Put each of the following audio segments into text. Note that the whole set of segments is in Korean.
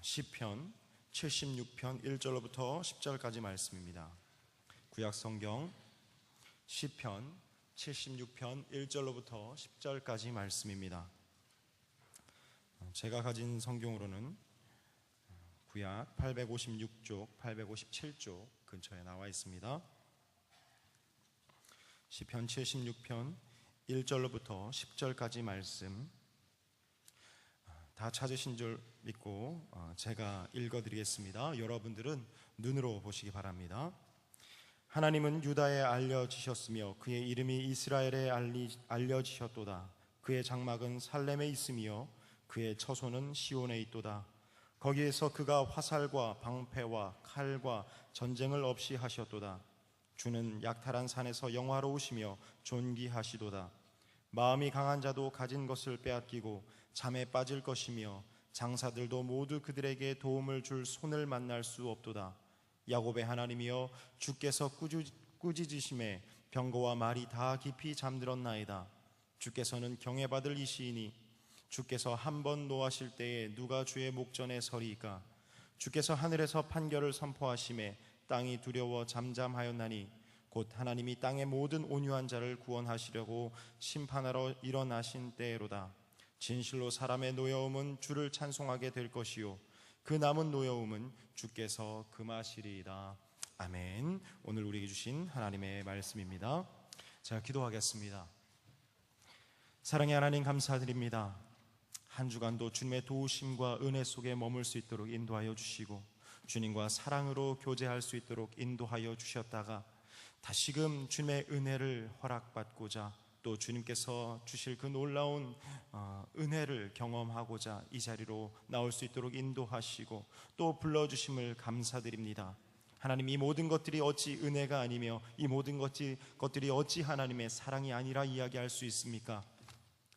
시편 76편 1절로부터 10절까지 말씀입니다. 구약성경 시편 76편 1절로부터 10절까지 말씀입니다. 제가 가진 성경으로는 구약 856쪽, 857쪽 근처에 나와 있습니다. 시편 76편 1절로부터 10절까지 말씀 다 찾으신 줄 믿고 제가 읽어드리겠습니다. 여러분들은 눈으로 보시기 바랍니다. 하나님은 유다에 알려지셨으며 그의 이름이 이스라엘에 알려지셨도다. 그의 장막은 살렘에 있으며 그의 처소는 시온에 있도다. 거기에서 그가 화살과 방패와 칼과 전쟁을 없이 하셨도다. 주는 약탈한 산에서 영화로우시며 존귀하시도다. 마음이 강한 자도 가진 것을 빼앗기고 잠에 빠질 것이며 장사들도 모두 그들에게 도움을 줄 손을 만날 수 없도다. 야곱의 하나님이여, 주께서 꾸짖으심에 병거와 말이 다 깊이 잠들었나이다. 주께서는 경외받을 이시이니 주께서 한 번 노하실 때에 누가 주의 목전에 서리이까. 주께서 하늘에서 판결을 선포하심에 땅이 두려워 잠잠하였나니 곧 하나님이 땅의 모든 온유한 자를 구원하시려고 심판하러 일어나신 때로다. 진실로 사람의 노여움은 주를 찬송하게 될 것이요 그 남은 노여움은 주께서 금하시리이다. 아멘. 오늘 우리에게 주신 하나님의 말씀입니다. 자, 기도하겠습니다. 사랑의 하나님, 감사드립니다. 한 주간도 주님의 도우심과 은혜 속에 머물 수 있도록 인도하여 주시고 주님과 사랑으로 교제할 수 있도록 인도하여 주셨다가 다시금 주님의 은혜를 허락받고자 또 주님께서 주실 그 놀라운 은혜를 경험하고자 이 자리로 나올 수 있도록 인도하시고 또 불러주심을 감사드립니다. 하나님, 이 모든 것들이 어찌 은혜가 아니며 이 모든 것들이 어찌 하나님의 사랑이 아니라 이야기할 수 있습니까?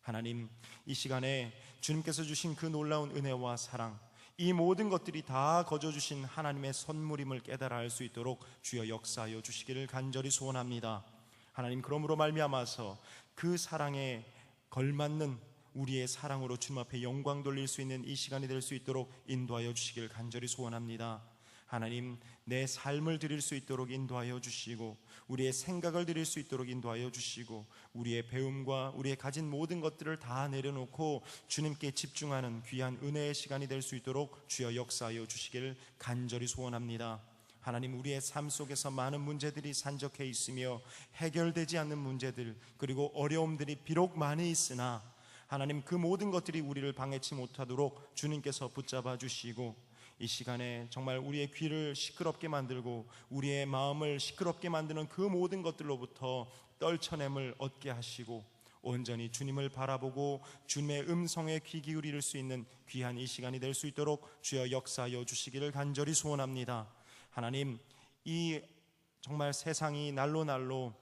하나님, 이 시간에 주님께서 주신 그 놀라운 은혜와 사랑, 이 모든 것들이 다 거저주신 하나님의 선물임을 깨달아 알 수 있도록 주여 역사하여 주시기를 간절히 소원합니다. 하나님, 그러므로 말미암아서 그 사랑에 걸맞는 우리의 사랑으로 주님 앞에 영광 돌릴 수 있는 이 시간이 될 수 있도록 인도하여 주시기를 간절히 소원합니다. 하나님, 내 삶을 드릴 수 있도록 인도하여 주시고 우리의 생각을 드릴 수 있도록 인도하여 주시고 우리의 배움과 우리의 가진 모든 것들을 다 내려놓고 주님께 집중하는 귀한 은혜의 시간이 될 수 있도록 주여 역사하여 주시기를 간절히 소원합니다. 하나님, 우리의 삶 속에서 많은 문제들이 산적해 있으며 해결되지 않는 문제들 그리고 어려움들이 비록 많이 있으나 하나님, 그 모든 것들이 우리를 방해치 못하도록 주님께서 붙잡아 주시고 이 시간에 정말 우리의 귀를 시끄럽게 만들고 우리의 마음을 시끄럽게 만드는 그 모든 것들로부터 떨쳐냄을 얻게 하시고 온전히 주님을 바라보고 주님의 음성에 귀 기울일 수 있는 귀한 이 시간이 될 수 있도록 주여 역사하여 주시기를 간절히 소원합니다. 하나님, 이 정말 세상이 날로 날로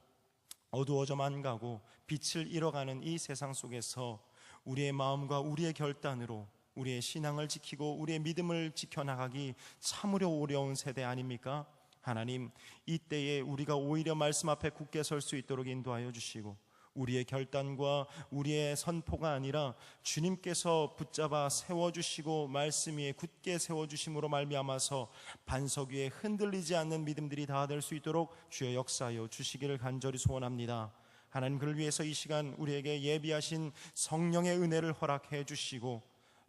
어두워져만 가고 빛을 잃어가는 이 세상 속에서 우리의 마음과 우리의 결단으로 우리의 신앙을 지키고 우리의 믿음을 지켜나가기 참으로 어려운 세대 아닙니까? 하나님, 이때에 우리가 오히려 말씀 앞에 굳게 설 수 있도록 인도하여 주시고 우리의 결단과 우리의 선포가 아니라 주님께서 붙잡아 세워주시고 말씀 위에 굳게 세워주심으로 말미암아서 반석 위에 흔들리지 않는 믿음들이 다 될 수 있도록 주여 역사하여 주시기를 간절히 소원합니다. 하나님, 그를 위해서 이 시간 우리에게 예비하신 성령의 은혜를 허락해 주시고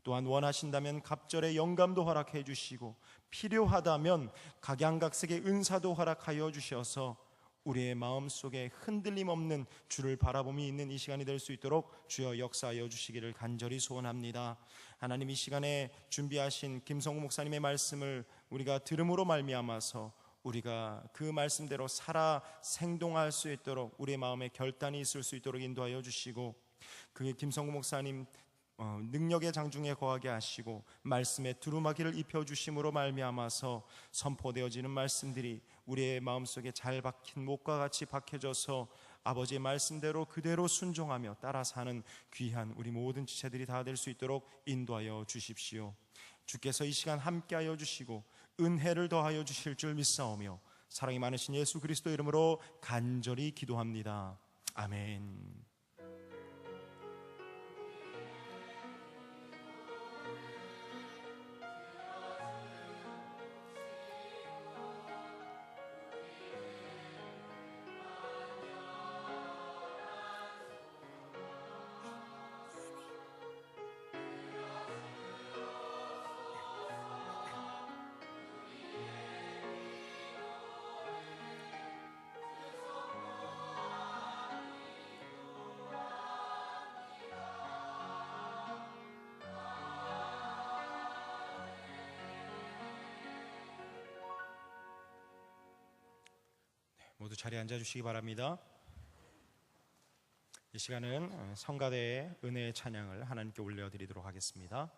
또한 원하신다면 갑절의 영감도 허락해 주시고 필요하다면 각양각색의 은사도 허락하여 주셔서 우리의 마음속에 흔들림 없는 주를 바라봄이 있는 이 시간이 될 수 있도록 주여 역사하여 주시기를 간절히 소원합니다. 하나님, 이 시간에 준비하신 김성우 목사님의 말씀을 우리가 들음으로 말미암아서 우리가 그 말씀대로 살아 생동할 수 있도록 우리의 마음에 결단이 있을 수 있도록 인도하여 주시고 그 김성우 목사님 능력의 장중에 거하게 하시고 말씀에 두루마기를 입혀주심으로 말미암아서 선포되어지는 말씀들이 우리의 마음속에 잘 박힌 목과 같이 박혀져서 아버지의 말씀대로 그대로 순종하며 따라 사는 귀한 우리 모든 지체들이 다 될 수 있도록 인도하여 주십시오. 주께서 이 시간 함께하여 주시고 은혜를 더하여 주실 줄 믿사오며 사랑이 많으신 예수 그리스도 이름으로 간절히 기도합니다. 아멘. 모두 자리에 앉아주시기 바랍니다. 이 시간은 성가대의 은혜의 찬양을 하나님께 올려드리도록 하겠습니다.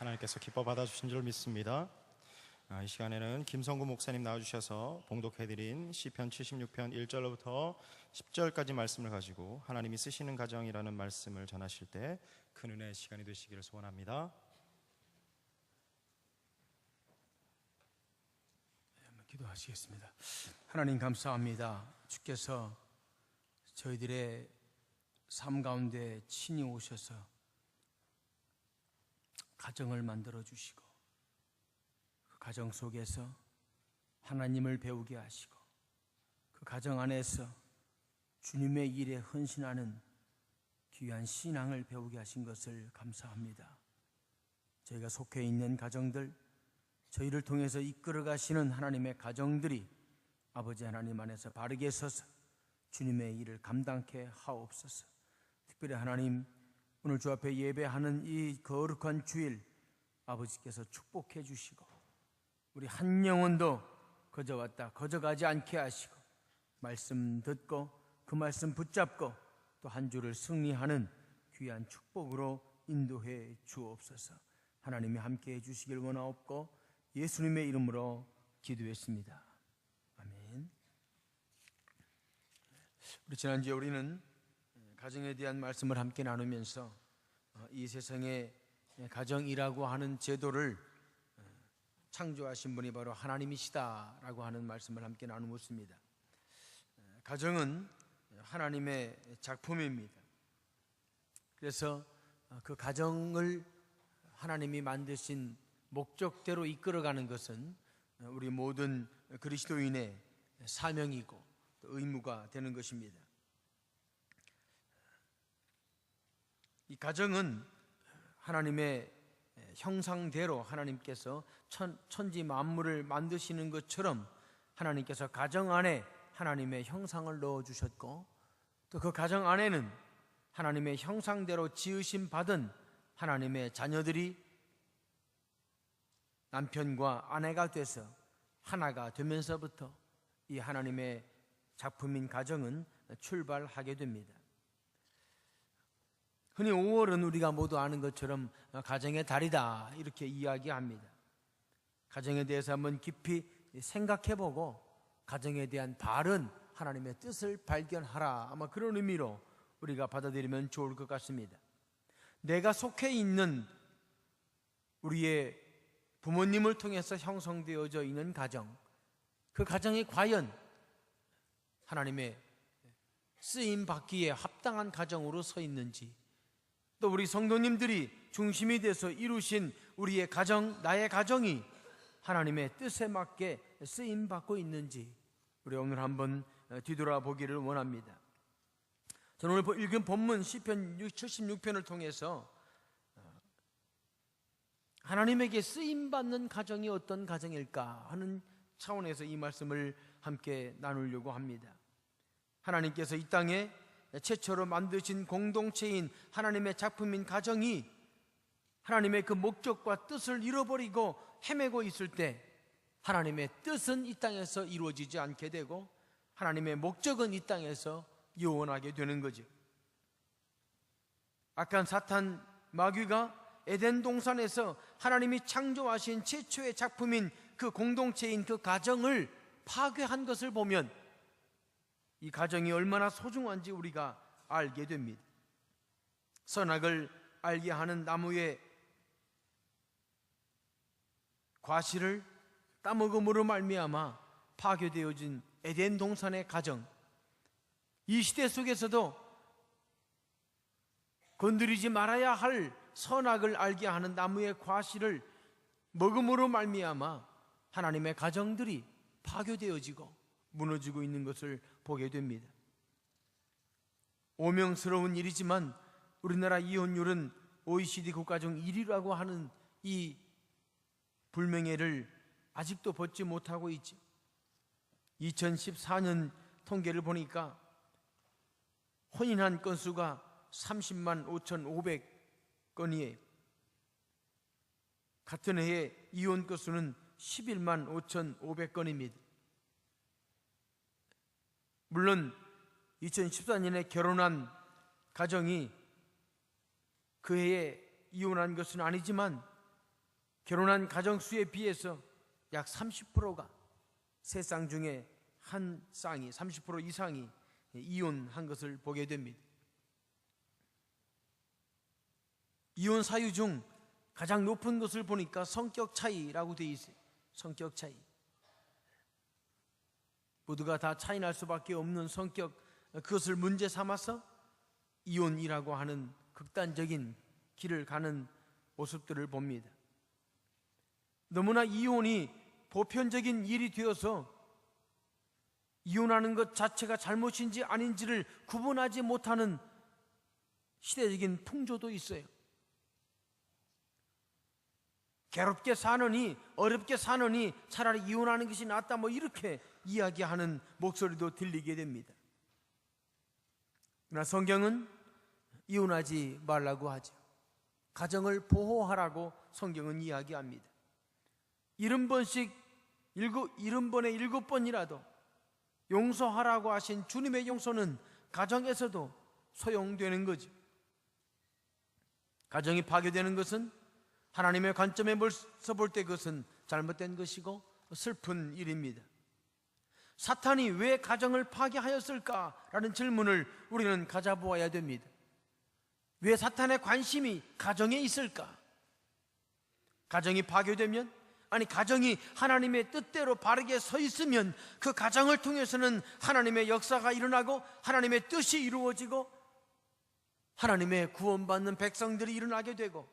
하나님께서 기뻐 받아주신 줄 믿습니다. 이 시간에는 김성구 목사님 나와주셔서 봉독해드린 시편 76편 1절로부터 10절까지 말씀을 가지고 하나님이 쓰시는 가정이라는 말씀을 전하실 때 큰 은혜의 시간이 되시기를 소원합니다. 기도하시겠습니다. 하나님 감사합니다. 주께서 저희들의 삶 가운데 친히 오셔서 가정을 만들어 주시고 그 가정 속에서 하나님을 배우게 하시고 그 가정 안에서 주님의 일에 헌신하는 귀한 신앙을 배우게 하신 것을 감사합니다. 저희가 속해 있는 가정들, 저희를 통해서 이끌어 가시는 하나님의 가정들이 아버지 하나님 안에서 바르게 서서 주님의 일을 감당케 하옵소서. 특별히 하나님, 오늘 주 앞에 예배하는 이 거룩한 주일 아버지께서 축복해 주시고 우리 한 영혼도 거저 왔다 거저 가지 않게 하시고 말씀 듣고 그 말씀 붙잡고 또 한 주를 승리하는 귀한 축복으로 인도해 주옵소서. 하나님이 함께해 주시길 원하옵고 예수님의 이름으로 기도했습니다. 아멘. 우리 지난주에 우리는 가정에 대한 말씀을 함께 나누면서 이 세상에 가정이라고 하는 제도를 창조하신 분이 바로 하나님이시다라고 하는 말씀을 함께 나누었습니다. 가정은 하나님의 작품입니다. 그래서 그 가정을 하나님이 만드신 목적대로 이끌어가는 것은 우리 모든 그리스도인의 사명이고 또 의무가 되는 것입니다. 이 가정은 하나님의 형상대로 하나님께서 천지 만물을 만드시는 것처럼 하나님께서 가정 안에 하나님의 형상을 넣어주셨고 또 그 가정 안에는 하나님의 형상대로 지으심 받은 하나님의 자녀들이 남편과 아내가 돼서 하나가 되면서부터 이 하나님의 작품인 가정은 출발하게 됩니다. 흔히 5월은 우리가 모두 아는 것처럼 가정의 달이다 이렇게 이야기합니다. 가정에 대해서 한번 깊이 생각해보고 가정에 대한 바른 하나님의 뜻을 발견하라, 아마 그런 의미로 우리가 받아들이면 좋을 것 같습니다. 내가 속해 있는 우리의 부모님을 통해서 형성되어져 있는 가정, 그 가정이 과연 하나님의 쓰임 받기에 합당한 가정으로 서 있는지, 또 우리 성도님들이 중심이 돼서 이루신 우리의 가정, 나의 가정이 하나님의 뜻에 맞게 쓰임 받고 있는지 우리 오늘 한번 뒤돌아보기를 원합니다. 저는 오늘 읽은 본문 시편 76편을 통해서 하나님에게 쓰임받는 가정이 어떤 가정일까 하는 차원에서 이 말씀을 함께 나누려고 합니다. 하나님께서 이 땅에 최초로 만드신 공동체인 하나님의 작품인 가정이 하나님의 그 목적과 뜻을 잃어버리고 헤매고 있을 때 하나님의 뜻은 이 땅에서 이루어지지 않게 되고 하나님의 목적은 이 땅에서 요원하게 되는 거죠. 악한 사탄 마귀가 에덴 동산에서 하나님이 창조하신 최초의 작품인 그 공동체인 그 가정을 파괴한 것을 보면 이 가정이 얼마나 소중한지 우리가 알게 됩니다. 선악을 알게 하는 나무의 과실을 따먹음으로 말미암아 파괴되어진 에덴 동산의 가정, 이 시대 속에서도 건드리지 말아야 할 선악을 알게 하는 나무의 과실을 먹음으로 말미암아 하나님의 가정들이 파괴되어지고 무너지고 있는 것을 보게 됩니다. 오명스러운 일이지만 우리나라 이혼율은 OECD 국가 중 1위라고 하는 이 불명예를 아직도 벗지 못하고 있죠. 2014년 통계를 보니까 혼인한 건수가 30만 5,500건이에요. 같은 해에 이혼 건수는 11만 5,500건입니다. 물론 2014년에 결혼한 가정이 그 해에 이혼한 것은 아니지만 결혼한 가정 수에 비해서 약 30%가 세 쌍 중에 한 쌍이 30% 이상이 이혼한 것을 보게 됩니다. 이혼 사유 중 가장 높은 것을 보니까 성격 차이라고 되어 있어요. 성격 차이. 모두가 다 차이 날 수밖에 없는 성격, 그것을 문제 삼아서 이혼이라고 하는 극단적인 길을 가는 모습들을 봅니다. 너무나 이혼이 보편적인 일이 되어서 이혼하는 것 자체가 잘못인지 아닌지를 구분하지 못하는 시대적인 풍조도 있어요. 괴롭게 사느니 어렵게 사느니 차라리 이혼하는 것이 낫다, 뭐 이렇게 이야기하는 목소리도 들리게 됩니다. 그러나 성경은 이혼하지 말라고 하죠. 가정을 보호하라고 성경은 이야기합니다. 70번에 7번이라도 용서하라고 하신 주님의 용서는 가정에서도 소용되는 거죠. 가정이 파괴되는 것은 하나님의 관점에서 볼 때 그것은 잘못된 것이고 슬픈 일입니다. 사탄이 왜 가정을 파괴하였을까라는 질문을 우리는 가져보아야 됩니다. 왜 사탄의 관심이 가정에 있을까? 가정이 파괴되면, 아니 가정이 하나님의 뜻대로 바르게 서 있으면 그 가정을 통해서는 하나님의 역사가 일어나고 하나님의 뜻이 이루어지고 하나님의 구원받는 백성들이 일어나게 되고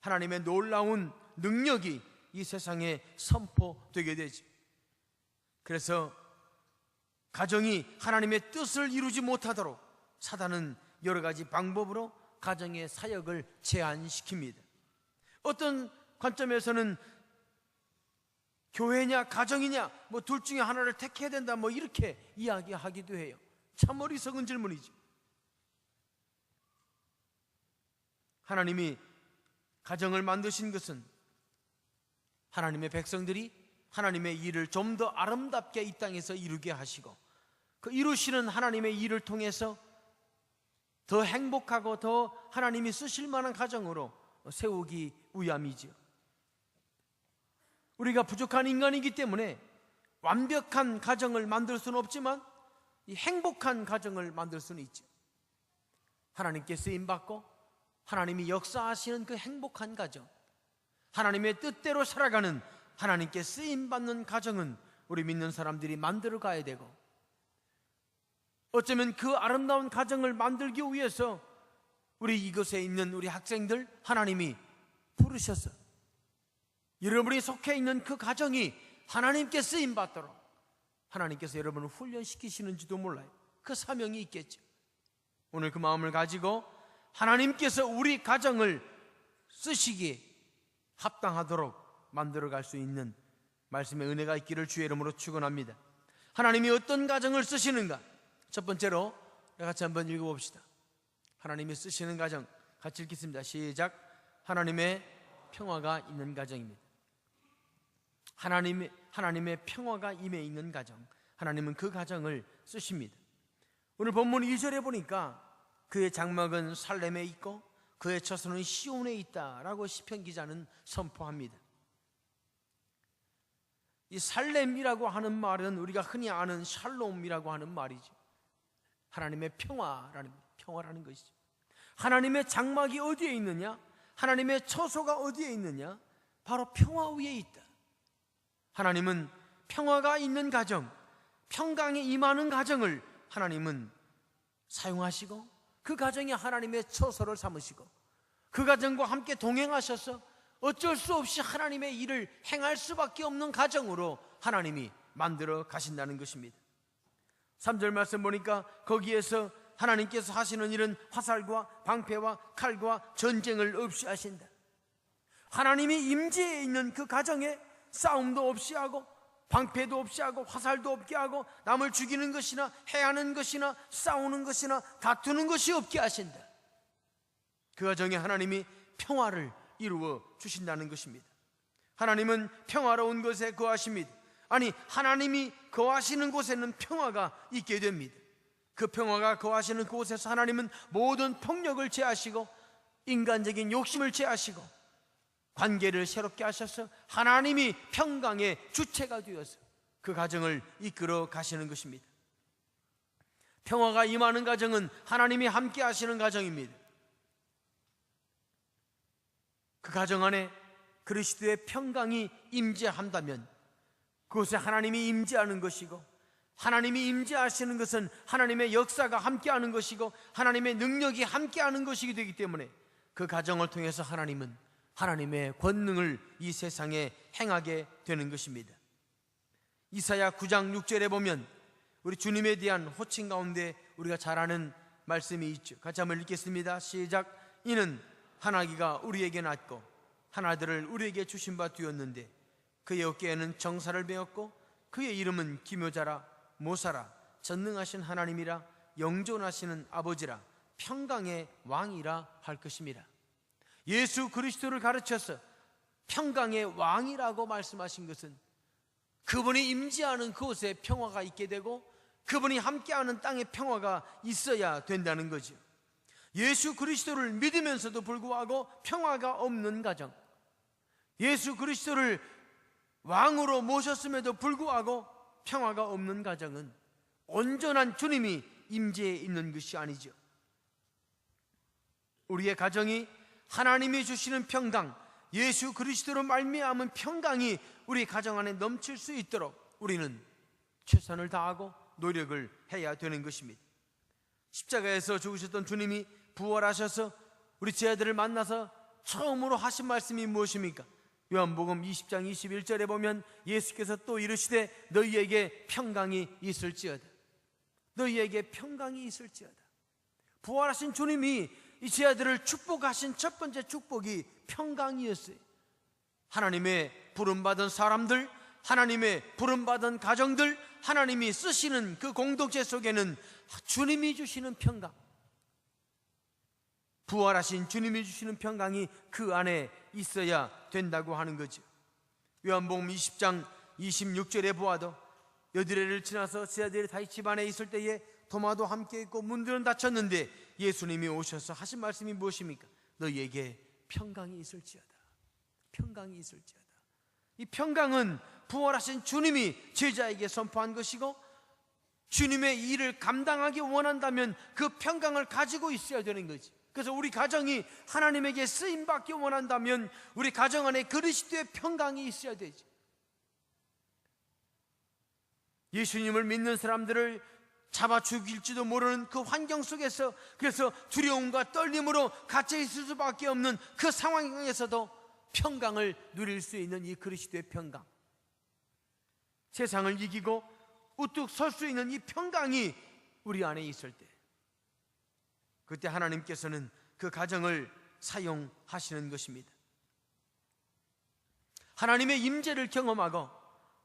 하나님의 놀라운 능력이 이 세상에 선포되게 되죠. 그래서 가정이 하나님의 뜻을 이루지 못하도록 사단은 여러 가지 방법으로 가정의 사역을 제한시킵니다. 어떤 관점에서는 교회냐 가정이냐 뭐 둘 중에 하나를 택해야 된다, 뭐 이렇게 이야기하기도 해요. 참 어리석은 질문이죠. 하나님이 가정을 만드신 것은 하나님의 백성들이 하나님의 일을 좀 더 아름답게 이 땅에서 이루게 하시고 그 이루시는 하나님의 일을 통해서 더 행복하고 더 하나님이 쓰실 만한 가정으로 세우기 위함이지요. 우리가 부족한 인간이기 때문에 완벽한 가정을 만들 수는 없지만 이 행복한 가정을 만들 수는 있죠. 하나님께 쓰임받고 하나님이 역사하시는 그 행복한 가정, 하나님의 뜻대로 살아가는 하나님께 쓰임받는 가정은 우리 믿는 사람들이 만들어 가야 되고, 어쩌면 그 아름다운 가정을 만들기 위해서 우리 이곳에 있는 우리 학생들 하나님이 부르셔서 여러분이 속해 있는 그 가정이 하나님께 쓰임받도록 하나님께서 여러분을 훈련시키시는지도 몰라요. 그 사명이 있겠죠. 오늘 그 마음을 가지고 하나님께서 우리 가정을 쓰시기에 합당하도록 만들어갈 수 있는 말씀의 은혜가 있기를 주의 이름으로 축원합니다. 하나님이 어떤 가정을 쓰시는가? 첫 번째로 같이 한번 읽어봅시다. 하나님이 쓰시는 가정 같이 읽겠습니다. 시작. 하나님의 평화가 있는 가정입니다. 하나님의 평화가 임해 있는 가정, 하나님은 그 가정을 쓰십니다. 오늘 본문 2절에 보니까 그의 장막은 살렘에 있고 그의 처소는 시온에 있다라고 시편 기자는 선포합니다. 이 살렘이라고 하는 말은 우리가 흔히 아는 샬롬이라고 하는 말이죠. 하나님의 평화라는 것이죠. 하나님의 장막이 어디에 있느냐? 하나님의 처소가 어디에 있느냐? 바로 평화 위에 있다. 하나님은 평화가 있는 가정, 평강에 임하는 가정을 하나님은 사용하시고 그 가정이 하나님의 처소를 삼으시고 그 가정과 함께 동행하셔서 어쩔 수 없이 하나님의 일을 행할 수밖에 없는 가정으로 하나님이 만들어 가신다는 것입니다. 3절 말씀 보니까 거기에서 하나님께서 하시는 일은 화살과 방패와 칼과 전쟁을 없이 하신다. 하나님이 임재해 있는 그 가정에 싸움도 없이 하고 방패도 없이 하고 화살도 없게 하고 남을 죽이는 것이나 해하는 것이나 싸우는 것이나 다투는 것이 없게 하신다. 그 가정에 하나님이 평화를 이루어 주신다는 것입니다. 하나님은 평화로운 곳에 거하십니다. 아니, 하나님이 거하시는 곳에는 평화가 있게 됩니다. 그 평화가 거하시는 그곳에서 하나님은 모든 폭력을 제하시고 인간적인 욕심을 제하시고 관계를 새롭게 하셔서 하나님이 평강의 주체가 되어서 그 가정을 이끌어 가시는 것입니다. 평화가 임하는 가정은 하나님이 함께 하시는 가정입니다. 그 가정 안에 그리스도의 평강이 임재한다면 그곳에 하나님이 임재하는 것이고, 하나님이 임재하시는 것은 하나님의 역사가 함께하는 것이고 하나님의 능력이 함께하는 것이기 되기 때문에 그 가정을 통해서 하나님은 하나님의 권능을 이 세상에 행하게 되는 것입니다. 이사야 9장 6절에 보면 우리 주님에 대한 호칭 가운데 우리가 잘 아는 말씀이 있죠. 같이 한번 읽겠습니다. 시작. 이는 한 아기가 우리에게 낳고 한 아들을 우리에게 주신 바 되었는데 그의 어깨에는 정사를 메었고 그의 이름은 기묘자라, 모사라, 전능하신 하나님이라, 영존하시는 아버지라, 평강의 왕이라 할 것입니다. 예수 그리스도를 가르쳐서 평강의 왕이라고 말씀하신 것은 그분이 임재하는 그곳에 평화가 있게 되고 그분이 함께하는 땅에 평화가 있어야 된다는 거죠. 예수 그리스도를 믿으면서도 불구하고 평화가 없는 가정, 예수 그리스도를 왕으로 모셨음에도 불구하고 평화가 없는 가정은 온전한 주님이 임재해 있는 것이 아니죠. 우리의 가정이 하나님이 주시는 평강, 예수 그리스도로 말미암은 평강이 우리 가정 안에 넘칠 수 있도록 우리는 최선을 다하고 노력을 해야 되는 것입니다. 십자가에서 죽으셨던 주님이 부활하셔서 우리 제자들을 만나서 처음으로 하신 말씀이 무엇입니까? 요한복음 20장 21절에 보면 예수께서 또 이르시되 너희에게 평강이 있을지어다. 너희에게 평강이 있을지어다. 부활하신 주님이 이 제자들을 축복하신 첫 번째 축복이 평강이었어요. 하나님의 부름받은 사람들, 하나님의 부름받은 가정들, 하나님이 쓰시는 그 공동체 속에는 주님이 주시는 평강, 부활하신 주님이 주시는 평강이 그 안에 있어야 된다고 하는 거죠. 요한복음 20장 26절에 보아도 여드레를 지나서 제자들이 다시 집안에 있을 때에 도마도 함께 있고 문들은 닫혔는데 예수님이 오셔서 하신 말씀이 무엇입니까? 너희에게 평강이 있을지어다. 평강이 있을지어다. 이 평강은 부활하신 주님이 제자에게 선포한 것이고, 주님의 일을 감당하기 원한다면 그 평강을 가지고 있어야 되는 거지. 그래서 우리 가정이 하나님에게 쓰임받기 원한다면 우리 가정 안에 그리스도의 평강이 있어야 되지. 예수님을 믿는 사람들을 잡아 죽일지도 모르는 그 환경 속에서, 그래서 두려움과 떨림으로 갇혀 있을 수밖에 없는 그 상황에서도 평강을 누릴 수 있는 이 그리스도의 평강, 세상을 이기고 우뚝 설 수 있는 이 평강이 우리 안에 있을 때, 그때 하나님께서는 그 가정을 사용하시는 것입니다. 하나님의 임재를 경험하고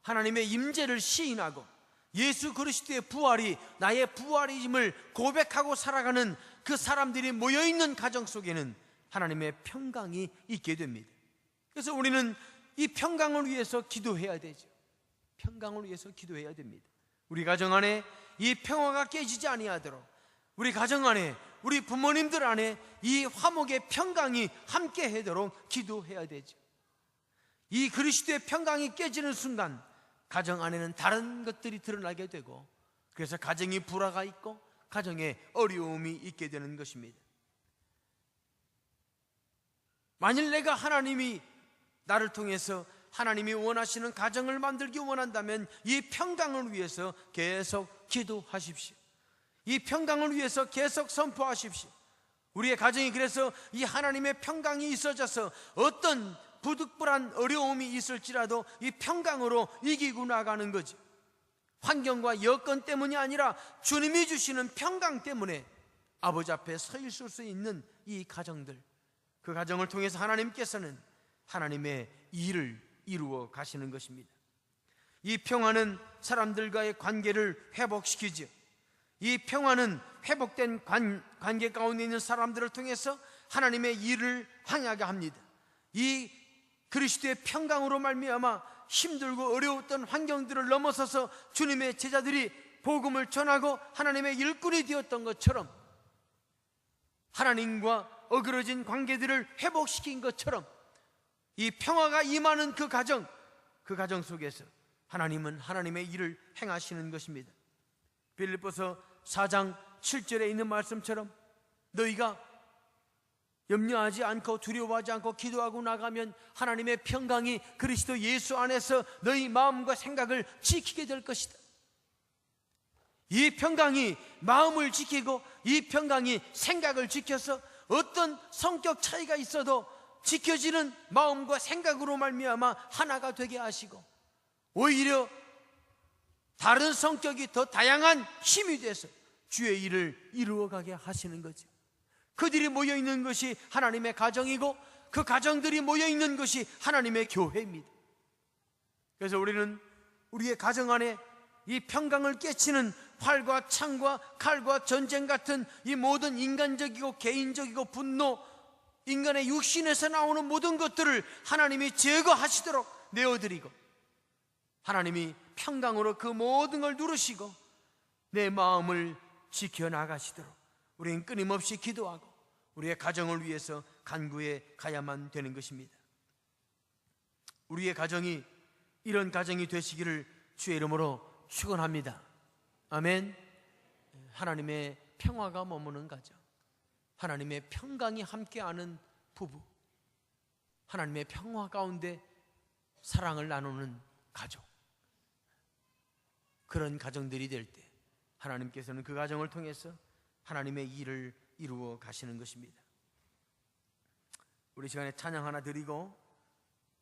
하나님의 임재를 시인하고 예수 그리스도의 부활이 나의 부활임을 고백하고 살아가는 그 사람들이 모여있는 가정 속에는 하나님의 평강이 있게 됩니다. 그래서 우리는 이 평강을 위해서 기도해야 되죠. 평강을 위해서 기도해야 됩니다. 우리 가정 안에 이 평화가 깨지지 아니하도록, 우리 가정 안에, 우리 부모님들 안에 이 화목의 평강이 함께 하도록 기도해야 되죠. 이 그리스도의 평강이 깨지는 순간 가정 안에는 다른 것들이 드러나게 되고, 그래서 가정이 불화가 있고 가정에 어려움이 있게 되는 것입니다. 만일 내가 하나님이 나를 통해서 하나님이 원하시는 가정을 만들기 원한다면 이 평강을 위해서 계속 기도하십시오. 이 평강을 위해서 계속 선포하십시오. 우리의 가정이 그래서 이 하나님의 평강이 있어져서 어떤 부득불한 어려움이 있을지라도 이 평강으로 이기고 나가는 거지. 환경과 여건 때문이 아니라 주님이 주시는 평강 때문에 아버지 앞에 서 있을 수 있는 이 가정들, 그 가정을 통해서 하나님께서는 하나님의 일을 이루어 가시는 것입니다. 이 평화는 사람들과의 관계를 회복시키죠. 이 평화는 회복된 관계 가운데 있는 사람들을 통해서 하나님의 일을 행하게 합니다. 이 그리스도의 평강으로 말미암아 힘들고 어려웠던 환경들을 넘어서서 주님의 제자들이 복음을 전하고 하나님의 일꾼이 되었던 것처럼, 하나님과 어그러진 관계들을 회복시킨 것처럼 이 평화가 임하는 그 가정 속에서 하나님은 하나님의 일을 행하시는 것입니다. 빌립보서 4장 7절에 있는 말씀처럼 너희가 염려하지 않고 두려워하지 않고 기도하고 나가면 하나님의 평강이 그리스도 예수 안에서 너희 마음과 생각을 지키게 될 것이다. 이 평강이 마음을 지키고 이 평강이 생각을 지켜서 어떤 성격 차이가 있어도 지켜지는 마음과 생각으로 말미암아 하나가 되게 하시고, 오히려 다른 성격이 더 다양한 힘이 돼서 주의 일을 이루어가게 하시는 거죠. 그들이 모여있는 것이 하나님의 가정이고 그 가정들이 모여있는 것이 하나님의 교회입니다. 그래서 우리는 우리의 가정 안에 이 평강을 깨치는 활과 창과 칼과 전쟁 같은 이 모든 인간적이고 개인적이고 분노, 인간의 육신에서 나오는 모든 것들을 하나님이 제거하시도록 내어드리고, 하나님이 평강으로 그 모든 걸 누르시고 내 마음을 지켜나가시도록 우리는 끊임없이 기도하고 우리의 가정을 위해서 간구해 가야만 되는 것입니다. 우리의 가정이 이런 가정이 되시기를 주의 이름으로 축원합니다. 아멘. 하나님의 평화가 머무는 가정, 하나님의 평강이 함께하는 부부, 하나님의 평화 가운데 사랑을 나누는 가족, 그런 가정들이 될 때 하나님께서는 그 가정을 통해서 하나님의 일을 이루어 가시는 것입니다. 우리 시간에 찬양 하나 드리고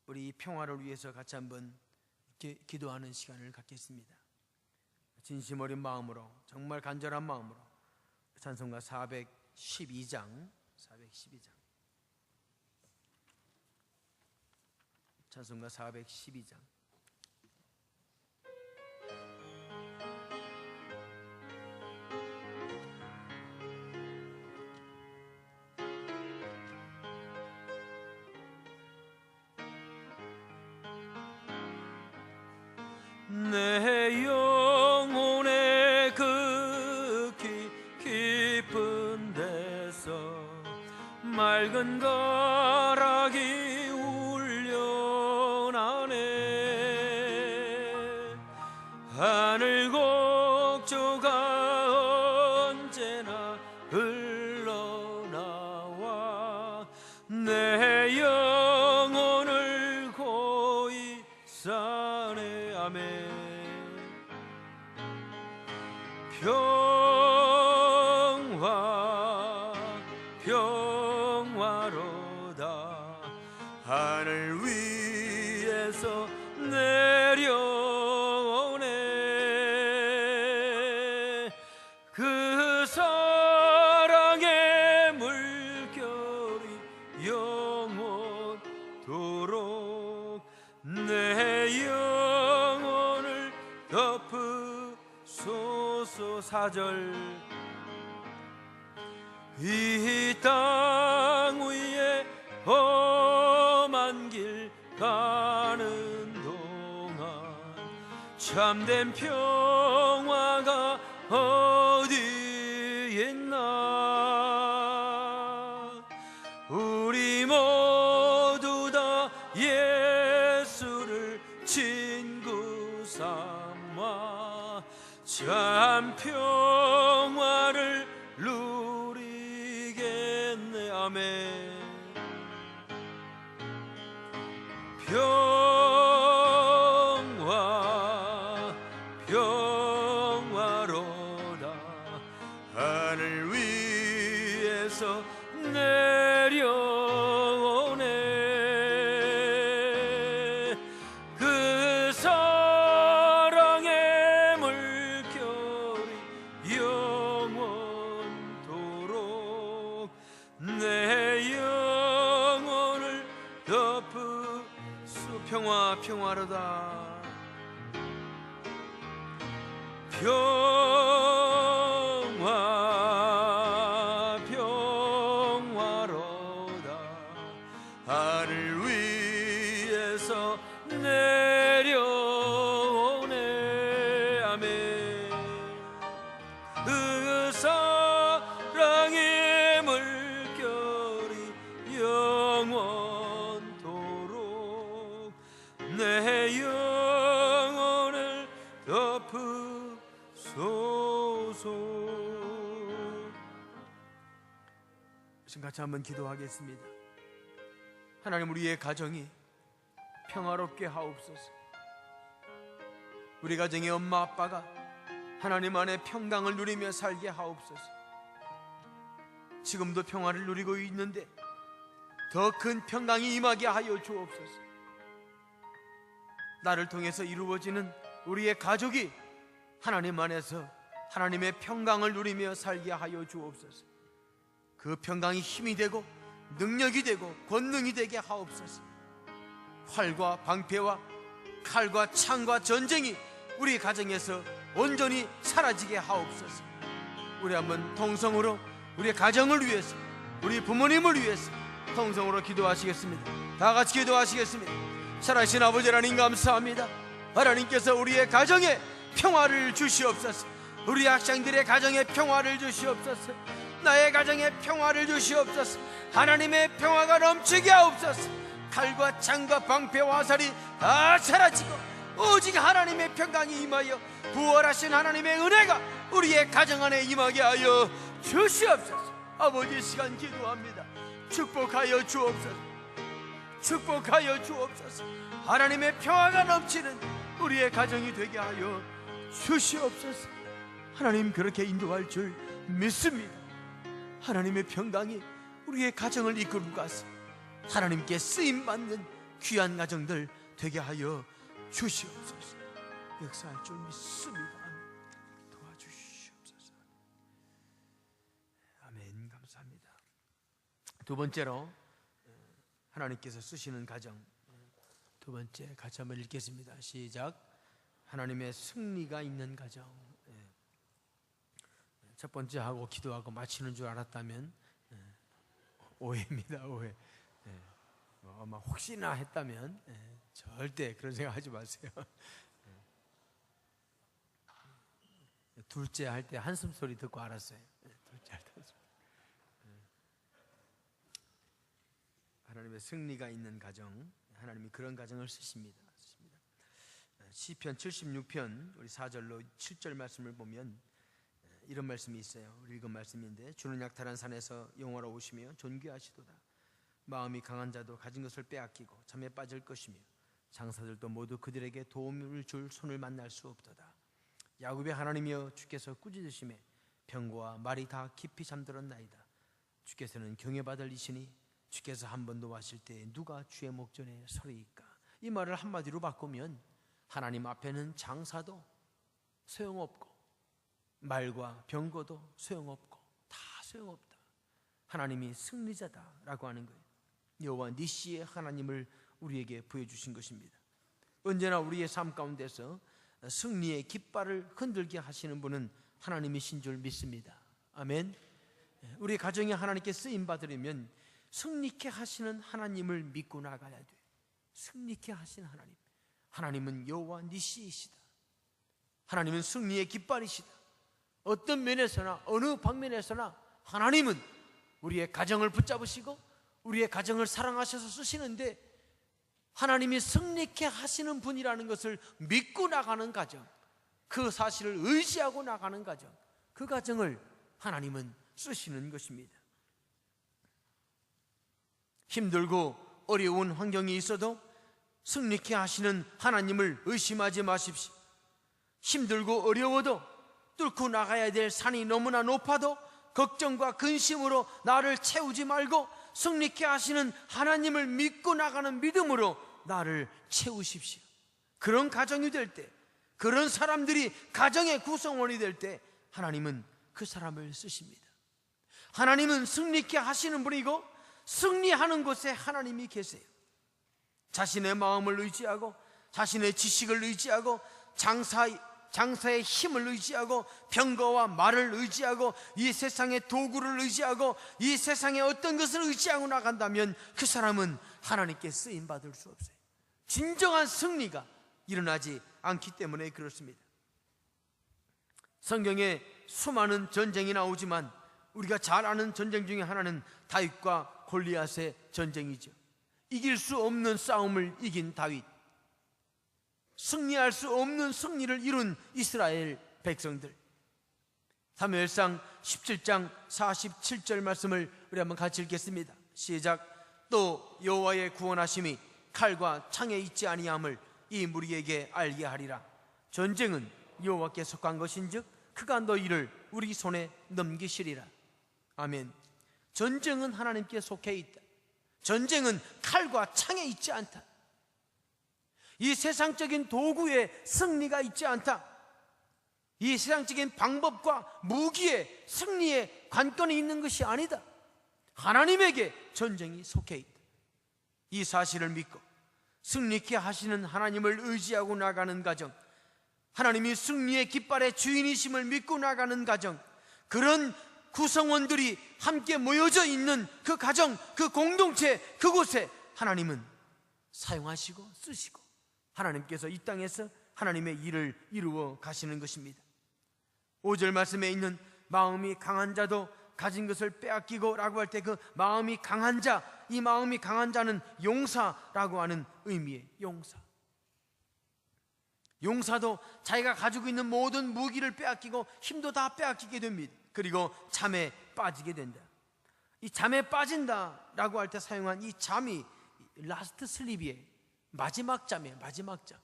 우리 평화를 위해서 같이 한번 기도하는 시간을 갖겠습니다. 진심 어린 마음으로, 정말 간절한 마음으로 찬송가 412장 찬송가 412장 내 영혼의 극히 깊은 데서 맑은 가락이 울려나네. 하늘 곡조가 언제나 흘러나와 내 영혼을 고이 싸네. 아멘. 평화로다. 하늘 위에서 내려오네. 그 사랑의 물결이 영원토록 내 영혼을 덮으소서. 4절 이 땅 위에 험한 길 가는 동안 참된 평화가 어디 있나. 우리 모두 다 예수를 친구 삼아 참 평화를 누리겠네. 아멘. 평화로다. 하늘 위에서 내려오네. 그 사랑의 물결이 영원토록 내 영혼을 덮으소. 평화로다. 평화로다. 하늘 위에서 내려오네. 아멘. 그 사랑의 물결이 영원토록 나의 영혼을 덮으소서. 지금 같이 한번 기도하겠습니다. 하나님, 우리의 가정이 평화롭게 하옵소서. 우리 가정의 엄마 아빠가 하나님 안에 평강을 누리며 살게 하옵소서. 지금도 평화를 누리고 있는데 더 큰 평강이 임하게 하여 주옵소서. 나를 통해서 이루어지는 우리의 가족이 하나님 안에서 하나님의 평강을 누리며 살게 하여 주옵소서. 그 평강이 힘이 되고 능력이 되고 권능이 되게 하옵소서. 활과 방패와 칼과 창과 전쟁이 우리 가정에서 온전히 사라지게 하옵소서. 우리 한번 통성으로 우리의 가정을 위해서, 우리 부모님을 위해서 통성으로 기도하시겠습니다. 다 같이 기도하시겠습니다. 살아계신 아버지 하나님, 감사합니다. 하나님께서 우리의 가정에 평화를 주시옵소서. 우리 학생들의 가정에 평화를 주시옵소서. 나의 가정에 평화를 주시옵소서. 하나님의 평화가 넘치게 하옵소서. 칼과 창과 방패와 화살이 다 사라지고 오직 하나님의 평강이 임하여 부활하신 하나님의 은혜가 우리의 가정 안에 임하게 하여 주시옵소서. 아버지, 시간 기도합니다. 축복하여 주옵소서. 축복하여 주옵소서. 하나님의 평화가 넘치는 우리의 가정이 되게 하여 주시옵소서. 하나님, 그렇게 인도할 줄 믿습니다. 하나님의 평강이 우리의 가정을 이끌고 가서 하나님께 쓰임받는 귀한 가정들 되게 하여 주시옵소서. 역사할 줄 믿습니다. 도와주시옵소서. 아멘. 감사합니다. 두 번째로 하나님께서 쓰시는 가정, 두 번째 같이 한번 읽겠습니다. 시작. 하나님의 승리가 있는 가정. 첫 번째 하고 기도하고 마치는 줄 알았다면 오해입니다. 오해. 아마 혹시나 했다면 절대 그런 생각하지 마세요. 둘째 할 때 한숨 소리 듣고 알았어요. 둘째 할 때 한숨. 하나님의 승리가 있는 가정, 하나님이 그런 가정을 쓰십니다. 시편 76편 우리 4절로 7절 말씀을 보면 이런 말씀이 있어요. 우리 읽은 말씀인데, 주는 약탈한 산에서 영화로우시며 존귀하시도다. 마음이 강한 자도 가진 것을 빼앗기고 잠에 빠질 것이며 장사들도 모두 그들에게 도움을 줄 손을 만날 수 없도다. 야곱의 하나님이여, 주께서 꾸짖으심에 병거와 말이 다 깊이 잠들었나이다. 주께서는 경외받을 이시니 주께서 한 번 노하실 때 누가 주의 목전에 서리이까. 이 말을 한마디로 바꾸면 하나님 앞에는 장사도 소용없고 말과 병거도 소용없고 다 소용없다. 하나님이 승리자다라고 하는 거예요. 여호와 니시의 하나님을 우리에게 보여주신 것입니다. 언제나 우리의 삶 가운데서 승리의 깃발을 흔들게 하시는 분은 하나님이신 줄 믿습니다. 아멘. 우리 가정이 하나님께 쓰임 받으려면 승리케 하시는 하나님을 믿고 나가야 돼. 승리케 하신 하나님. 하나님은 여호와 니시이시다. 하나님은 승리의 깃발이시다. 어떤 면에서나 어느 방면에서나 하나님은 우리의 가정을 붙잡으시고 우리의 가정을 사랑하셔서 쓰시는데, 하나님이 승리케 하시는 분이라는 것을 믿고 나가는 가정, 그 사실을 의지하고 나가는 가정, 그 가정을 하나님은 쓰시는 것입니다. 힘들고 어려운 환경이 있어도 승리케 하시는 하나님을 의심하지 마십시오. 힘들고 어려워도 뚫고 나가야 될 산이 너무나 높아도 걱정과 근심으로 나를 채우지 말고 승리케 하시는 하나님을 믿고 나가는 믿음으로 나를 채우십시오. 그런 가정이 될 때, 그런 사람들이 가정의 구성원이 될 때 하나님은 그 사람을 쓰십니다. 하나님은 승리케 하시는 분이고 승리하는 곳에 하나님이 계세요. 자신의 마음을 의지하고 자신의 지식을 의지하고 장사의 힘을 의지하고 병거와 말을 의지하고 이 세상의 도구를 의지하고 이 세상의 어떤 것을 의지하고 나간다면 그 사람은 하나님께 쓰임받을 수 없어요. 진정한 승리가 일어나지 않기 때문에 그렇습니다. 성경에 수많은 전쟁이 나오지만 우리가 잘 아는 전쟁 중에 하나는 다윗과 골리앗의 전쟁이죠. 이길 수 없는 싸움을 이긴 다윗. 승리할 수 없는 승리를 이룬 이스라엘 백성들. 사무엘상 17장 47절 말씀을 우리 한번 같이 읽겠습니다. 시작. 또 여호와의 구원하심이 칼과 창에 있지 아니함을 이 무리에게 알게 하리라. 전쟁은 여호와께 속한 것인즉 그가 너희를 우리 손에 넘기시리라. 아멘. 전쟁은 하나님께 속해 있다. 전쟁은 칼과 창에 있지 않다. 이 세상적인 도구에 승리가 있지 않다. 이 세상적인 방법과 무기에 승리의 관건이 있는 것이 아니다. 하나님에게 전쟁이 속해 있다. 이 사실을 믿고 승리케 하시는 하나님을 의지하고 나가는 가정, 하나님이 승리의 깃발의 주인이심을 믿고 나가는 가정, 그런 구성원들이 함께 모여져 있는 그 가정, 그 공동체, 그곳에 하나님은 사용하시고 쓰시고 하나님께서 이 땅에서 하나님의 일을 이루어 가시는 것입니다. 5절 말씀에 있는 마음이 강한 자도 가진 것을 빼앗기고 라고 할 때 그 마음이 강한 자, 이 마음이 강한 자는 용사라고 하는 의미의 용사. 용사도 자기가 가지고 있는 모든 무기를 빼앗기고 힘도 다 빼앗기게 됩니다. 그리고 잠에 빠지게 된다. 이 잠에 빠진다라고 할 때 사용한 이 잠이 라스트 슬립이에요. 마지막 잠이에요. 마지막 잠.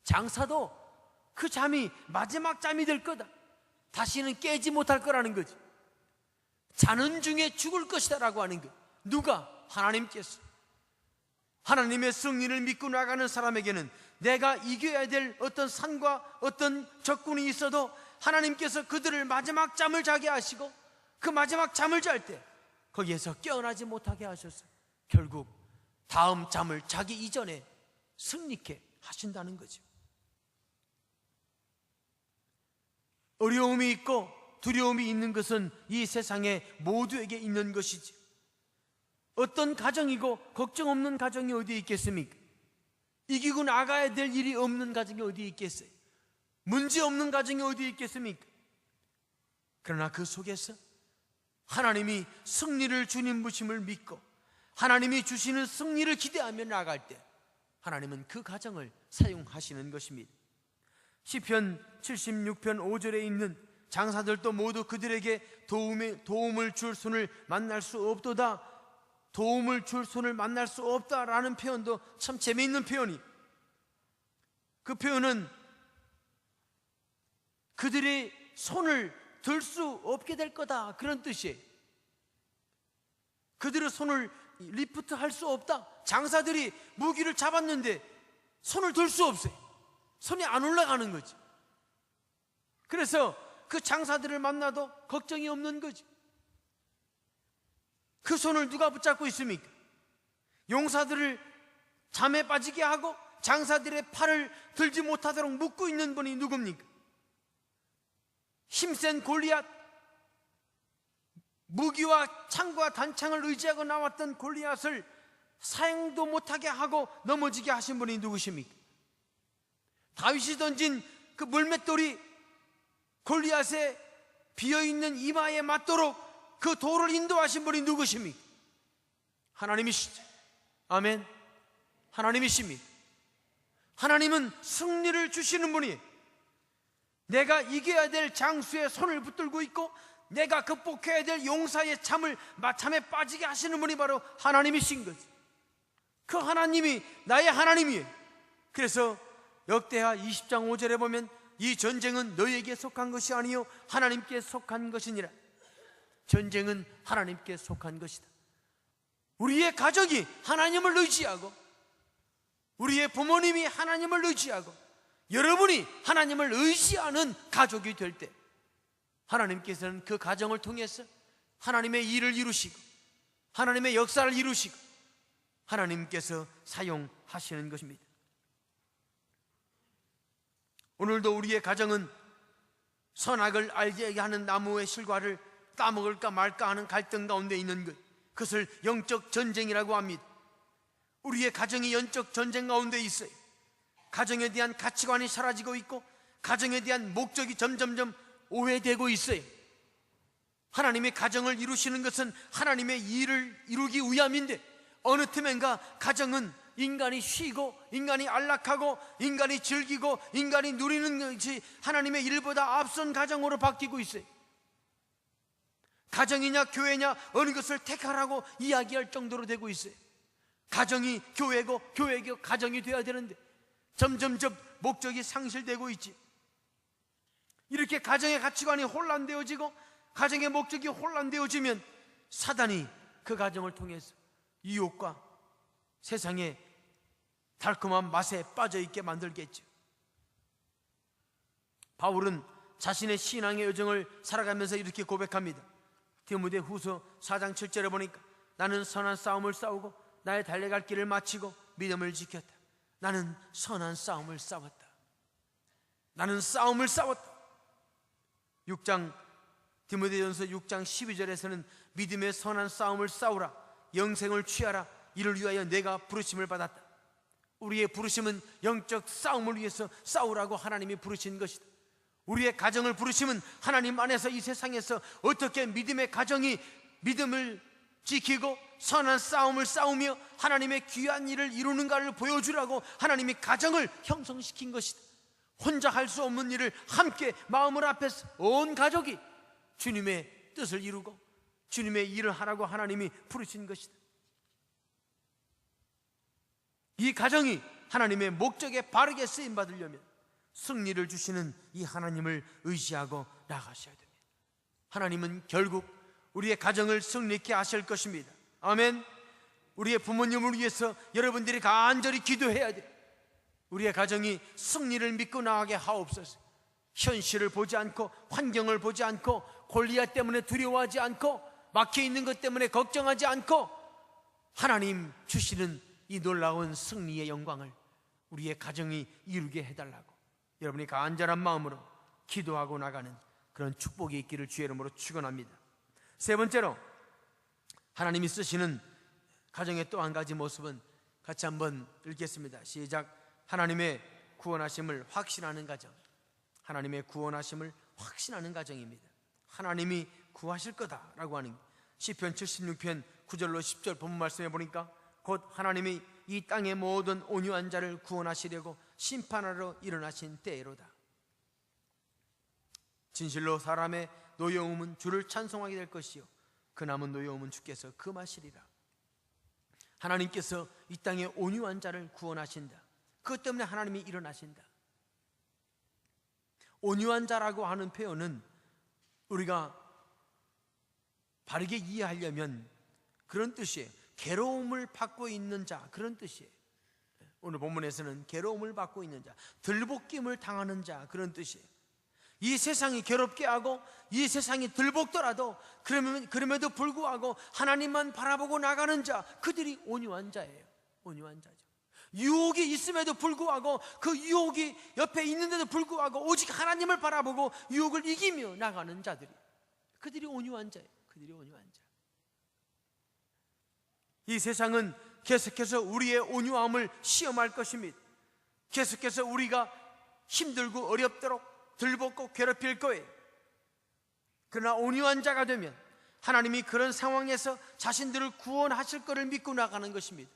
장사도 그 잠이 마지막 잠이 될 거다. 다시는 깨지 못할 거라는 거지. 자는 중에 죽을 것이다 라고 하는 것. 누가? 하나님께서. 하나님의 승리를 믿고 나가는 사람에게는 내가 이겨야 될 어떤 산과 어떤 적군이 있어도 하나님께서 그들을 마지막 잠을 자게 하시고 그 마지막 잠을 잘 때 거기에서 깨어나지 못하게 하셔서 결국 다음 잠을 자기 이전에 승리케 하신다는 거죠. 어려움이 있고 두려움이 있는 것은 이 세상에 모두에게 있는 것이지. 어떤 가정이고 걱정 없는 가정이 어디에 있겠습니까? 이기고 나가야 될 일이 없는 가정이 어디에 있겠어요? 문제 없는 가정이 어디에 있겠습니까? 그러나 그 속에서 하나님이 승리를 주님 부심을 믿고 하나님이 주시는 승리를 기대하며 나아갈 때 하나님은 그 가정을 사용하시는 것입니다. 시편 76편 5절에 있는 장사들도 모두 그들에게 도움을 줄 손을 만날 수 없도다. 도움을 줄 손을 만날 수 없다라는 표현도 참 재미있는 표현이. 그 표현은 그들의 손을 들 수 없게 될 거다 그런 뜻이에요. 그들의 손을 리프트 할 수 없다. 장사들이 무기를 잡았는데 손을 들 수 없어요. 손이 안 올라가는 거지. 그래서 그 장사들을 만나도 걱정이 없는 거지. 그 손을 누가 붙잡고 있습니까? 용사들을 잠에 빠지게 하고 장사들의 팔을 들지 못하도록 묶고 있는 분이 누굽니까? 힘센 골리앗, 무기와 창과 단창을 의지하고 나왔던 골리앗을 사용도 못하게 하고 넘어지게 하신 분이 누구십니까? 다윗이 던진 그 물맷돌이 골리앗의 비어있는 이마에 맞도록 그 돌을 인도하신 분이 누구십니까? 하나님이시죠. 아멘. 하나님이십니다. 하나님은 승리를 주시는 분이에요. 내가 이겨야 될 장수의 손을 붙들고 있고 내가 극복해야 될 용사의 잠에 빠지게 하시는 분이 바로 하나님이신 거지. 그 하나님이 나의 하나님이에요. 그래서 역대하 20장 5절에 보면 이 전쟁은 너희에게 속한 것이 아니요 하나님께 속한 것이니라. 전쟁은 하나님께 속한 것이다. 우리의 가족이 하나님을 의지하고 우리의 부모님이 하나님을 의지하고 여러분이 하나님을 의지하는 가족이 될 때 하나님께서는 그 가정을 통해서 하나님의 일을 이루시고 하나님의 역사를 이루시고 하나님께서 사용하시는 것입니다. 오늘도 우리의 가정은 선악을 알게 하는 나무의 실과를 따먹을까 말까 하는 갈등 가운데 있는 것, 그것을 영적 전쟁이라고 합니다. 우리의 가정이 영적 전쟁 가운데 있어요. 가정에 대한 가치관이 사라지고 있고 가정에 대한 목적이 점점점 오해되고 있어요. 하나님의 가정을 이루시는 것은 하나님의 일을 이루기 위함인데 어느 틈엔가 가정은 인간이 쉬고 인간이 안락하고 인간이 즐기고 인간이 누리는 것이 하나님의 일보다 앞선 가정으로 바뀌고 있어요. 가정이냐 교회냐 어느 것을 택하라고 이야기할 정도로 되고 있어요. 가정이 교회고 교회가 가정이 되어야 되는데 점점점 목적이 상실되고 있지. 이렇게 가정의 가치관이 혼란되어지고 가정의 목적이 혼란되어지면 사단이 그 가정을 통해서 유혹과 세상의 달콤한 맛에 빠져있게 만들겠죠. 바울은 자신의 신앙의 여정을 살아가면서 이렇게 고백합니다. 디모데후서 4장 7절에 보니까 나는 선한 싸움을 싸우고 나의 달려갈 길을 마치고 믿음을 지켰다. 나는 선한 싸움을 싸웠다. 나는 싸움을 싸웠다. 6장 디모데전서 6장 12절에서는 믿음의 선한 싸움을 싸우라, 영생을 취하라, 이를 위하여 내가 부르심을 받았다. 우리의 부르심은 영적 싸움을 위해서 싸우라고 하나님이 부르신 것이다. 우리의 가정을 부르심은 하나님 안에서 이 세상에서 어떻게 믿음의 가정이 믿음을 지키고 선한 싸움을 싸우며 하나님의 귀한 일을 이루는가를 보여주라고 하나님이 가정을 형성시킨 것이다. 혼자 할 수 없는 일을 함께 마음을 합해서 온 가족이 주님의 뜻을 이루고 주님의 일을 하라고 하나님이 부르신 것이다. 이 가정이 하나님의 목적에 바르게 쓰임받으려면 승리를 주시는 이 하나님을 의지하고 나가셔야 됩니다. 하나님은 결국 우리의 가정을 승리케 하실 것입니다. 아멘. 우리의 부모님을 위해서 여러분들이 간절히 기도해야 돼요. 우리의 가정이 승리를 믿고 나가게 하옵소서. 현실을 보지 않고 환경을 보지 않고 골리앗 때문에 두려워하지 않고 막혀있는 것 때문에 걱정하지 않고 하나님 주시는 이 놀라운 승리의 영광을 우리의 가정이 이루게 해달라고 여러분이 간절한 마음으로 기도하고 나가는 그런 축복이 있기를 주의 이름으로 축원합니다. 세 번째로 하나님이 쓰시는 가정의 또 한 가지 모습은 같이 한번 읽겠습니다. 시작. 하나님의 구원하심을 확신하는 가정. 하나님의 구원하심을 확신하는 가정입니다. 하나님이 구하실 거다라고 하는 시편 76편 9절로 10절 본문 말씀해 보니까 곧 하나님이 이 땅의 모든 온유한 자를 구원하시려고 심판하러 일어나신 때로다. 진실로 사람의 노여움은 주를 찬송하게 될 것이요 그 남은 노여움은 주께서 금하시리라. 하나님께서 이 땅의 온유한 자를 구원하신다. 그것 때문에 하나님이 일어나신다. 온유한 자라고 하는 표현은 우리가 바르게 이해하려면 그런 뜻이에요. 괴로움을 받고 있는 자, 그런 뜻이에요. 오늘 본문에서는 괴로움을 받고 있는 자, 들볶임을 당하는 자, 그런 뜻이에요. 이 세상이 괴롭게 하고 이 세상이 들볶더라도 그럼에도 불구하고 하나님만 바라보고 나가는 자, 그들이 온유한 자예요. 온유한 자죠. 유혹이 있음에도 불구하고 그 유혹이 옆에 있는데도 불구하고 오직 하나님을 바라보고 유혹을 이기며 나가는 자들이, 그들이 온유한 자예요. 그들이 온유한 자. 이 세상은 계속해서 우리의 온유함을 시험할 것입니다. 계속해서 우리가 힘들고 어렵도록 들볶고 괴롭힐 거예요. 그러나 온유한 자가 되면 하나님이 그런 상황에서 자신들을 구원하실 것을 믿고 나가는 것입니다.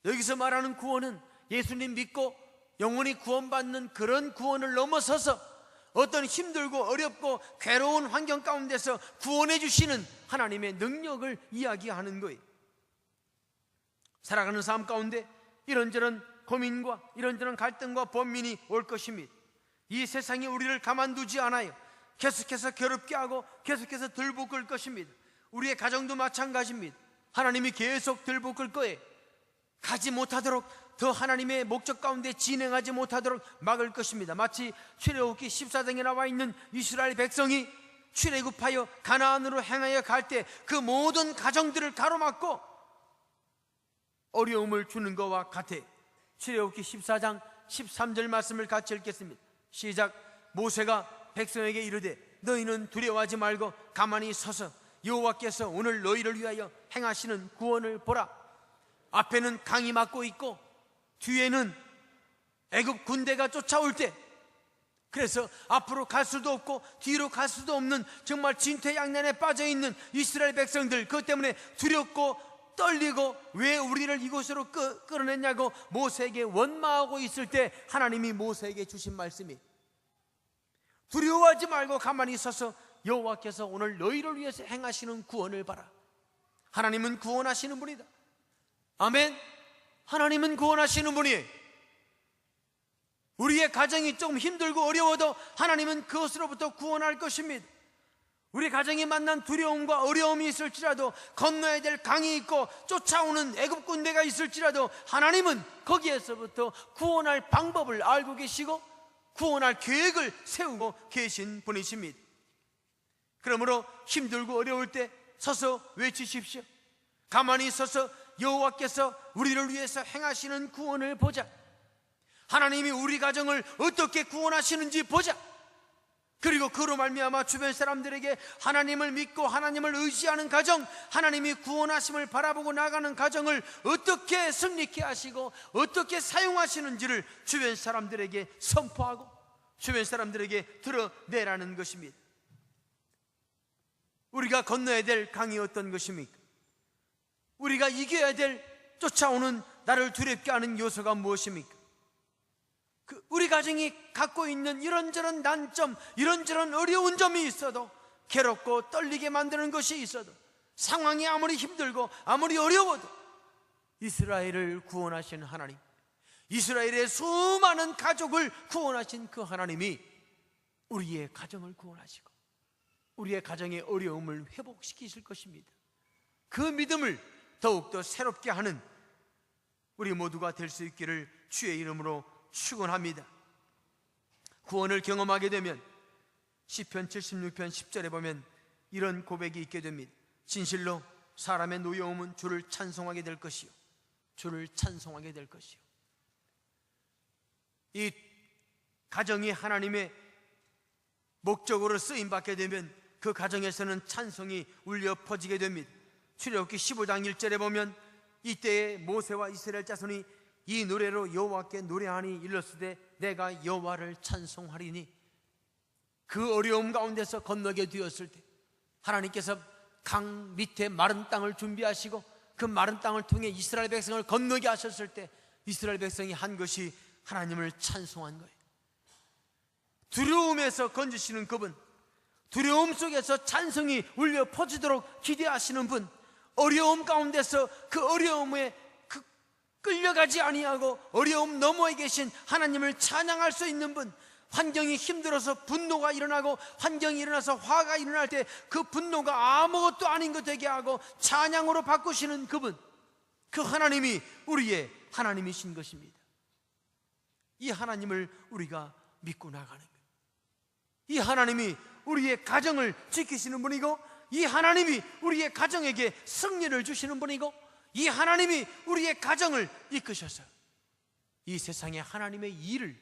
여기서 말하는 구원은 예수님 믿고 영원히 구원받는 그런 구원을 넘어서서 어떤 힘들고 어렵고 괴로운 환경 가운데서 구원해 주시는 하나님의 능력을 이야기하는 거예요. 살아가는 삶 가운데 이런저런 고민과 이런저런 갈등과 번민이 올 것입니다. 이 세상이 우리를 가만두지 않아요. 계속해서 괴롭게 하고 계속해서 들볶을 것입니다. 우리의 가정도 마찬가지입니다. 하나님이 계속 들볶을 거예요. 가지 못하도록, 더 하나님의 목적 가운데 진행하지 못하도록 막을 것입니다. 마치 출애굽기 14장에 나와 있는 이스라엘 백성이 출애굽하여 가나안으로 행하여 갈 때 그 모든 가정들을 가로막고 어려움을 주는 것과 같아요. 출애굽기 14장 13절 말씀을 같이 읽겠습니다. 시작. 모세가 백성에게 이르되 너희는 두려워하지 말고 가만히 서서 여호와께서 오늘 너희를 위하여 행하시는 구원을 보라. 앞에는 강이 막고 있고 뒤에는 애굽 군대가 쫓아올 때, 그래서 앞으로 갈 수도 없고 뒤로 갈 수도 없는 정말 진퇴양난에 빠져있는 이스라엘 백성들, 그것 때문에 두렵고 떨리고 왜 우리를 이곳으로 끌어냈냐고 모세에게 원망하고 있을 때 하나님이 모세에게 주신 말씀이, 두려워하지 말고 가만히 있어서 여호와께서 오늘 너희를 위해서 행하시는 구원을 봐라. 하나님은 구원하시는 분이다. 아멘. 하나님은 구원하시는 분이에요. 우리의 가정이 좀 힘들고 어려워도 하나님은 그것으로부터 구원할 것입니다. 우리 가정이 만난 두려움과 어려움이 있을지라도, 건너야 될 강이 있고 쫓아오는 애굽 군대가 있을지라도 하나님은 거기에서부터 구원할 방법을 알고 계시고 구원할 계획을 세우고 계신 분이십니다. 그러므로 힘들고 어려울 때 서서 외치십시오. 가만히 서서 여호와께서 우리를 위해서 행하시는 구원을 보자. 하나님이 우리 가정을 어떻게 구원하시는지 보자. 그리고 그로 말미암아 주변 사람들에게 하나님을 믿고 하나님을 의지하는 가정, 하나님이 구원하심을 바라보고 나가는 가정을 어떻게 승리케 하시고 어떻게 사용하시는지를 주변 사람들에게 선포하고 주변 사람들에게 드러내라는 것입니다. 우리가 건너야 될 강이 어떤 것입니까? 우리가 이겨야 될 쫓아오는 나를 두렵게 하는 요소가 무엇입니까? 우리 가정이 갖고 있는 이런저런 난점, 이런저런 어려운 점이 있어도, 괴롭고 떨리게 만드는 것이 있어도, 상황이 아무리 힘들고 아무리 어려워도 이스라엘을 구원하신 하나님, 이스라엘의 수많은 가족을 구원하신 그 하나님이 우리의 가정을 구원하시고 우리의 가정의 어려움을 회복시키실 것입니다. 그 믿음을 더욱더 새롭게 하는 우리 모두가 될 수 있기를 주의 이름으로 축원합니다. 구원을 경험하게 되면 시편 76편 10절에 보면 이런 고백이 있게 됩니다. 진실로 사람의 노여움은 주를 찬송하게 될 것이요, 주를 찬송하게 될 것이요. 이 가정이 하나님의 목적으로 쓰임받게 되면 그 가정에서는 찬송이 울려 퍼지게 됩니다. 출애굽기 15장 1절에 보면 이때에 모세와 이스라엘 자손이 이 노래로 여호와께 노래하니 일렀으되 내가 여호와를 찬송하리니. 그 어려움 가운데서 건너게 되었을 때 하나님께서 강 밑에 마른 땅을 준비하시고 그 마른 땅을 통해 이스라엘 백성을 건너게 하셨을 때 이스라엘 백성이 한 것이 하나님을 찬송한 거예요. 두려움에서 건지시는 그분, 두려움 속에서 찬송이 울려 퍼지도록 기대하시는 분, 어려움 가운데서 그 어려움에 끌려가지 아니하고 어려움 너머에 계신 하나님을 찬양할 수 있는 분, 환경이 힘들어서 분노가 일어나고 환경이 일어나서 화가 일어날 때 그 분노가 아무것도 아닌 것 되게 하고 찬양으로 바꾸시는 그분, 그 하나님이 우리의 하나님이신 것입니다. 이 하나님을 우리가 믿고 나가는 거예요. 이 하나님이 우리의 가정을 지키시는 분이고, 이 하나님이 우리의 가정에게 승리를 주시는 분이고, 이 하나님이 우리의 가정을 이끄셔서 이 세상에 하나님의 일을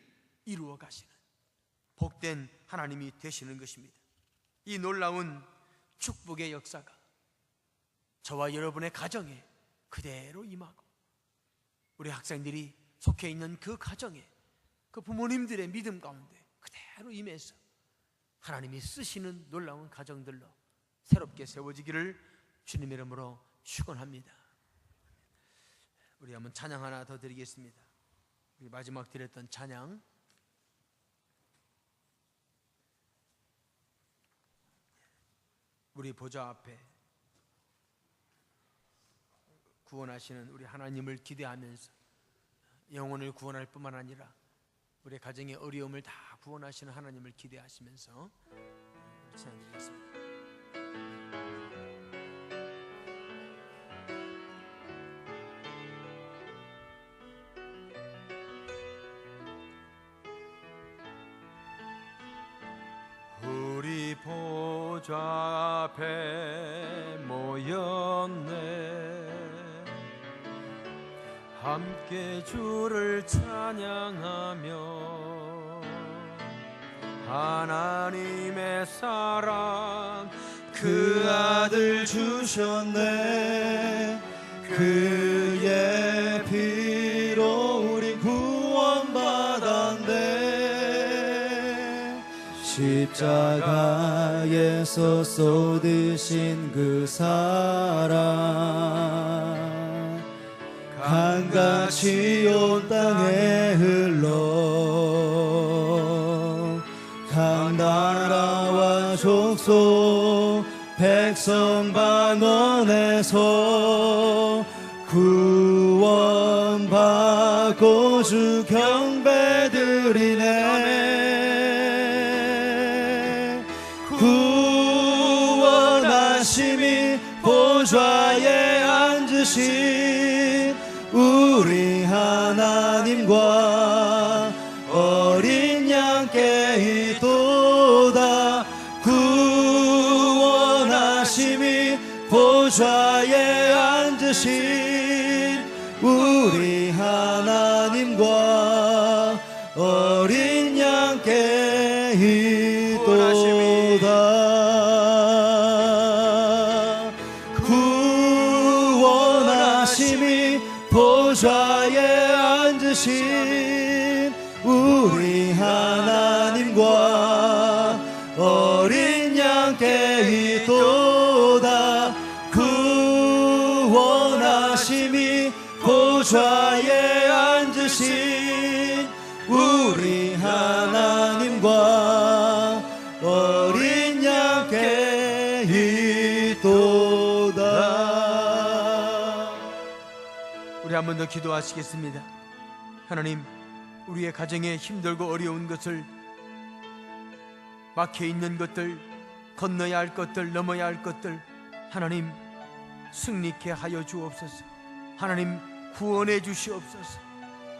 이루어 가시는 복된 하나님이 되시는 것입니다. 이 놀라운 축복의 역사가 저와 여러분의 가정에 그대로 임하고 우리 학생들이 속해 있는 그 가정에 그 부모님들의 믿음 가운데 그대로 임해서 하나님이 쓰시는 놀라운 가정들로 새롭게 세워지기를 주님의 이름으로 축원합니다. 우리 한번 찬양 하나 더 드리겠습니다. 우리 마지막 드렸던 찬양, 우리 보좌 앞에 구원하시는 우리 하나님을 기대하면서 영혼을 구원할 뿐만 아니라 우리 가정의 어려움을 다 구원하시는 하나님을 기대하시면서 찬양드리겠습니다. 우리 보좌 앞에 모였네. 함께 주를 찬양하며 하나님의 사랑 그 아들 주셨네. 그의 피로 우리 구원받았네. 십자가에서 쏟으신 그 사랑 강같이 온 땅에 흘러 각 나라와 족속 백성 방언에서 구원받고 주 경배드리네. 구원하심이 보좌에 앉으신 우리 하나님과 어린 양께 이도다. 구원하심이 보좌에 앉으신 우리 하나님과 어린 양께 이도다. 구원하심이 보좌에 앉으신 우리 하나님과 어린 양께 이도다. 구원하심이 보좌에 앉으신 우리 하나님과 어린 양께 이도다. 우리 한 번 더 기도하시겠습니다. 하나님, 우리의 가정에 힘들고 어려운 것을, 막혀있는 것들, 건너야 할 것들, 넘어야 할 것들, 하나님 승리케 하여 주옵소서. 하나님 구원해 주시옵소서.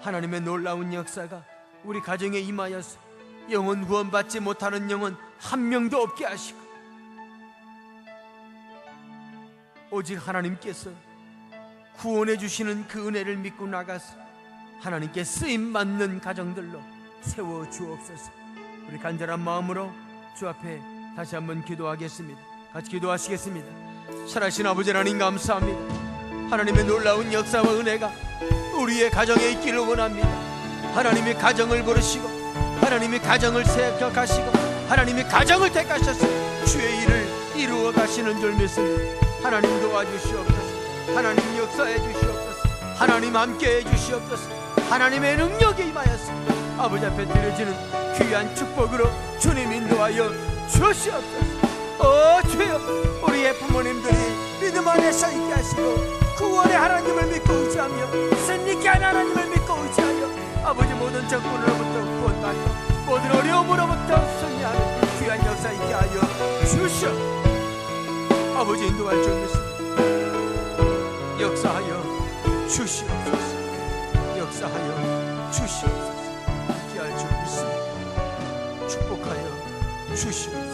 하나님의 놀라운 역사가 우리 가정에 임하여서 영혼 구원받지 못하는 영혼 한 명도 없게 하시고, 오직 하나님께서 구원해 주시는 그 은혜를 믿고 나가서 하나님께 쓰임받는 가정들로 세워 주옵소서. 우리 간절한 마음으로 주 앞에 다시 한번 기도하겠습니다. 같이 기도하시겠습니다. 살아계신 아버지 하나님, 감사합니다. 하나님의 놀라운 역사와 은혜가 우리의 가정에 있기를 원합니다. 하나님이 가정을 부르시고 하나님이 가정을 세격하시고 하나님이 가정을 택하셔서 주의 일을 이루어 가시는 줄 믿습니다. 하나님 도와주시옵소서. 하나님 역사해 주시옵소서. 하나님 함께해 주시옵소서. 하나님의 능력이 임하여서 아버지 앞에 드려지는 귀한 축복으로 주님 인도하여 주시옵소서. 주여, 우리의 부모님들이 믿음 안에서 있게 하시고 구원의 하나님을 믿고 의지하며 승리케 하는 하나님을 믿고 의지하여 아버지 모든 적군으로부터 구원받고 모든 어려움으로부터 승리하는 귀한 역사 있게 하여 주시옵소서. 아버지 인도할 줄 믿습니다. 역사하여 주시옵소서. 역사하여 주시옵소서. 함께 할 줄 믿습니다. 축복하여 주시옵소서.